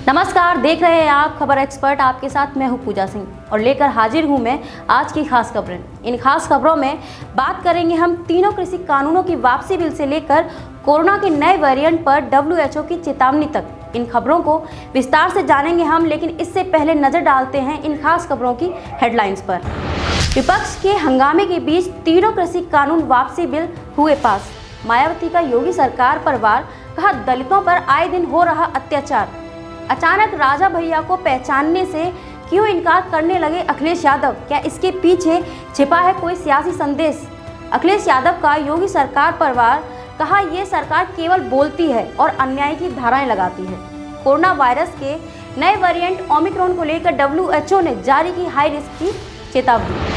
नमस्कार, देख रहे हैं आप खबर एक्सपर्ट। आपके साथ मैं हूं पूजा सिंह और लेकर हाजिर हूं मैं आज की खास खबरें। इन खास खबरों में बात करेंगे हम तीनों कृषि कानूनों की वापसी बिल से लेकर कोरोना के नए वेरिएंट पर WHO की चेतावनी तक। इन खबरों को विस्तार से जानेंगे हम, लेकिन इससे पहले नजर डालते हैं इन खास खबरों की हेडलाइंस पर। विपक्ष के हंगामे के बीच तीनों कृषि कानून वापसी बिल हुए पास। मायावती का योगी सरकार पर वार, कहा दलितों पर आए दिन हो रहा अत्याचार। अचानक राजा भैया को पहचानने से क्यों इनकार करने लगे अखिलेश यादव? क्या इसके पीछे छिपा है कोई सियासी संदेश? अखिलेश यादव का योगी सरकार पर वार, कहा यह सरकार केवल बोलती है और अन्याय की धाराएं लगाती है। कोरोना वायरस के नए वेरिएंट ओमिक्रॉन को लेकर WHO ने जारी की हाई रिस्क की चेतावनी।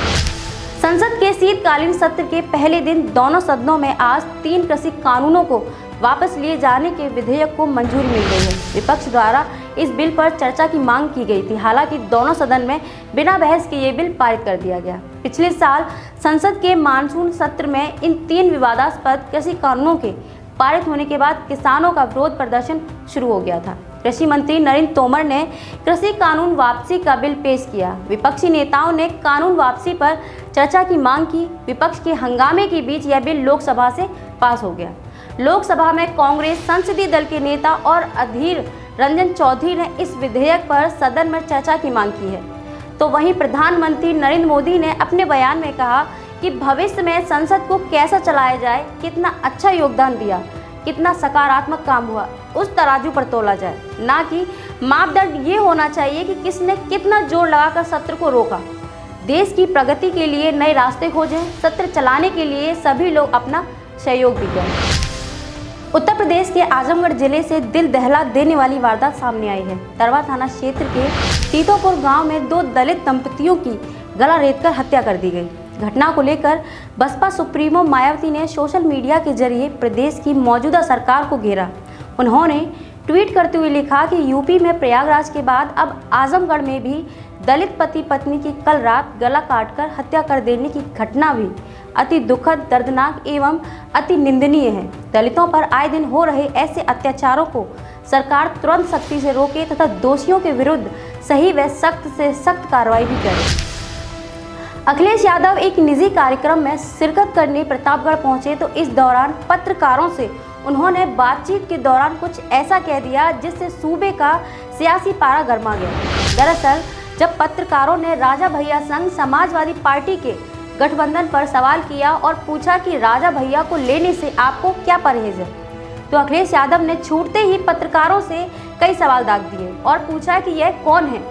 संसद के शीतकालीन सत्र के पहले दिन दोनों सदनों में आज 3 कृषि कानूनों को वापस लिए जाने के विधेयक को मंजूरी मिल गई है। विपक्ष द्वारा इस बिल पर चर्चा की मांग की गई थी, हालांकि दोनों सदन में बिना बहस के ये बिल पारित कर दिया गया। पिछले साल संसद के मानसून सत्र में इन 3 विवादास्पद कृषि कानूनों के पारित होने के बाद किसानों का विरोध प्रदर्शन शुरू हो गया था। कृषि मंत्री नरेंद्र तोमर ने कृषि कानून वापसी का बिल पेश किया। विपक्षी नेताओं ने कानून वापसी पर चर्चा की मांग की। विपक्ष के हंगामे के बीच यह बिल लोकसभा से पास हो गया। लोकसभा में कांग्रेस संसदीय दल के नेता और अधीर रंजन चौधरी ने इस विधेयक पर सदन में चर्चा की मांग की है। तो वहीं प्रधानमंत्री नरेंद्र मोदी ने अपने बयान में कहा कि भविष्य में संसद को कैसा चलाया जाए, कितना अच्छा योगदान दिया, कितना सकारात्मक काम हुआ, उस तराजू पर तोला जाए, ना कि मापदंड ये होना चाहिए कि किसने कितना जोर लगाकर सत्र को रोका। देश की प्रगति के लिए नए रास्ते खोजें, सत्र चलाने के लिए सभी लोग अपना सहयोग भी करें। उत्तर प्रदेश के आजमगढ़ जिले से दिल दहला देने वाली वारदात सामने आई है। तरवा थाना क्षेत्र के तीतोपुर गांव में 2 दलित दंपतियों की गला रेतकर हत्या कर दी गई। घटना को लेकर बसपा सुप्रीमो मायावती ने सोशल मीडिया के जरिए प्रदेश की मौजूदा सरकार को घेरा। उन्होंने ट्वीट करते हुए लिखा कि यूपी में प्रयागराज के बाद अब आजमगढ़ में भी दलित पति पत्नी की कल रात गला काटकर हत्या कर देने की घटना भी अति दुखद, दर्दनाक एवं अति निंदनीय है। दलितों पर आए दिन हो रहे ऐसे अत्याचारों को सरकार तुरंत सख्ती से रोके तथा दोषियों के विरुद्ध सही व सख्त से सख्त कार्रवाई भी करे। अखिलेश यादव एक निजी कार्यक्रम में शिरकत करने प्रतापगढ़ पहुंचे तो इस दौरान पत्रकारों से उन्होंने बातचीत के दौरान कुछ ऐसा कह दिया जिससे सूबे का सियासी पारा गर्मा गया। दरअसल जब पत्रकारों ने राजा भैया संग समाजवादी पार्टी के गठबंधन पर सवाल किया और पूछा कि राजा भैया को लेने से आपको क्या परहेज है, तो अखिलेश यादव ने छूटते ही पत्रकारों से कई सवाल दाग दिए और पूछा कि यह कौन है,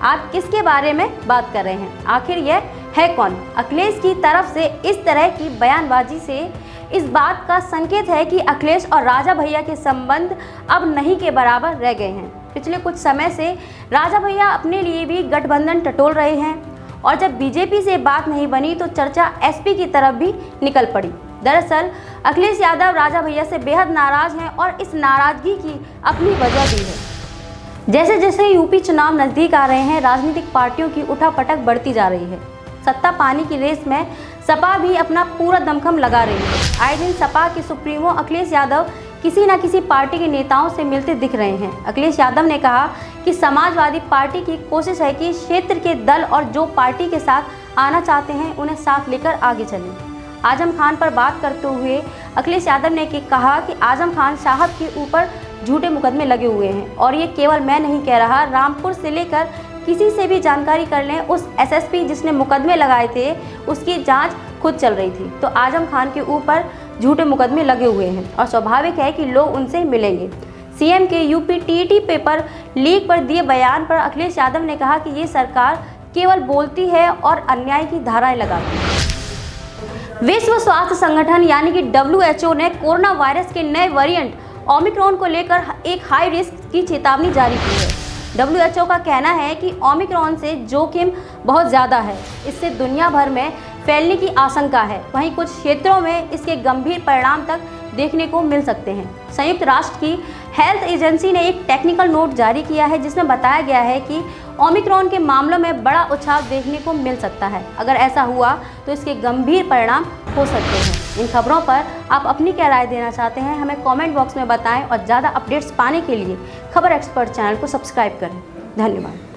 आप किसके बारे में बात कर रहे हैं, आखिर यह है कौन। अखिलेश की तरफ से इस तरह की बयानबाजी से इस बात का संकेत है कि अखिलेश और राजा भैया के संबंध अब नहीं के बराबर रह गए हैं। पिछले कुछ समय से राजा भैया अपने लिए भी गठबंधन टटोल रहे हैं और जब बीजेपी से बात नहीं बनी तो चर्चा एसपी की तरफ भी निकल पड़ी। दरअसल अखिलेश यादव राजा भैया से बेहद नाराज हैं और इस नाराजगी की अपनी वजह भी है। जैसे जैसे यूपी चुनाव नजदीक आ रहे हैं, राजनीतिक पार्टियों की उठापटक बढ़ती जा रही है। सत्ता पाने की रेस में सपा भी अपना पूरा दमखम लगा रही है। आए दिन सपा के सुप्रीमो अखिलेश यादव किसी न किसी पार्टी के नेताओं से मिलते दिख रहे हैं। अखिलेश यादव ने कहा कि समाजवादी पार्टी की कोशिश है कि क्षेत्र के दल और जो पार्टी के साथ आना चाहते हैं उन्हें साथ लेकर आगे चलें। आजम खान पर बात करते हुए अखिलेश यादव ने कहा कि आजम खान साहब के ऊपर झूठे मुकदमे लगे हुए हैं और ये केवल मैं नहीं कह रहा, रामपुर से लेकर किसी से भी जानकारी कर लें, उस एसएसपी जिसने मुकदमे लगाए थे उसकी जांच खुद चल रही थी। तो आजम खान के ऊपर झूठे मुकदमे लगे हुए हैं और स्वाभाविक है कि लोग उनसे मिलेंगे। सीएम के यूपी टीटी पेपर लीक पर दिए बयान पर अखिलेश यादव ने कहा कि ये सरकार केवल बोलती है और अन्याय की धाराएं लगाती है। विश्व स्वास्थ्य संगठन यानी कि WHO ने कोरोना वायरस के नए वेरिएंट ओमिक्रॉन को लेकर एक हाई रिस्क की चेतावनी जारी की है। WHO का कहना है कि ओमिक्रॉन से जोखिम बहुत ज़्यादा है, इससे दुनिया भर में फैलने की आशंका है। वहीं कुछ क्षेत्रों में इसके गंभीर परिणाम तक देखने को मिल सकते हैं। संयुक्त राष्ट्र की हेल्थ एजेंसी ने एक टेक्निकल नोट जारी किया है जिसमें बताया गया है कि ओमिक्रॉन के मामलों में बड़ा उछाल देखने को मिल सकता है। अगर ऐसा हुआ तो इसके गंभीर परिणाम हो सकते हैं। इन खबरों पर आप अपनी क्या राय देना चाहते हैं, हमें कमेंट बॉक्स में बताएं और ज़्यादा अपडेट्स पाने के लिए खबर एक्सपर्ट चैनल को सब्सक्राइब करें। धन्यवाद।